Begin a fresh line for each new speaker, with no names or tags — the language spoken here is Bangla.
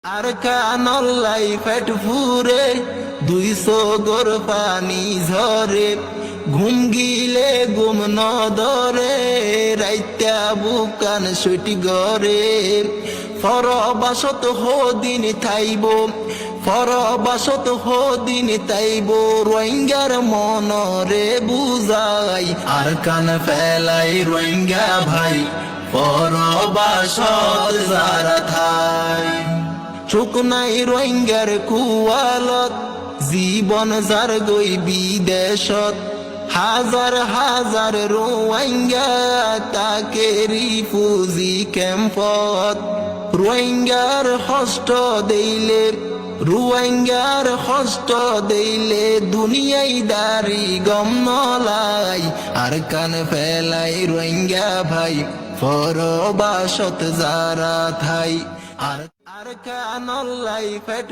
আর কানল্লাই পেট ফুরে 200 গোর পানি ঝরে ঘুম গিলে ঘুম ন ধরে রাইতা বুকান সুটি গরে ফরবাসত হদিন থাইব ফরবাসত হদিন তাইব রোহিঙ্গার মনরে বুঝাই আর কান ফেলাই রোহিঙ্গা ভাই পরবাসত যারা থাই চোখ নাই রোহিঙ্গার কুয়ালত জীবন যার গই বিদেশত হাজার হাজার রোহিঙ্গা তাকে রিফিউজি ক্যাম্পত রোহিঙ্গার হস্ত দেইলে রোহিঙ্গার হস্ত দেইলে দুনিয়ায় দারি গম নলাই আর কান ফেলাই রোহিঙ্গা ভাই পরবাসত যারা থাই আর কানল্লাই পেট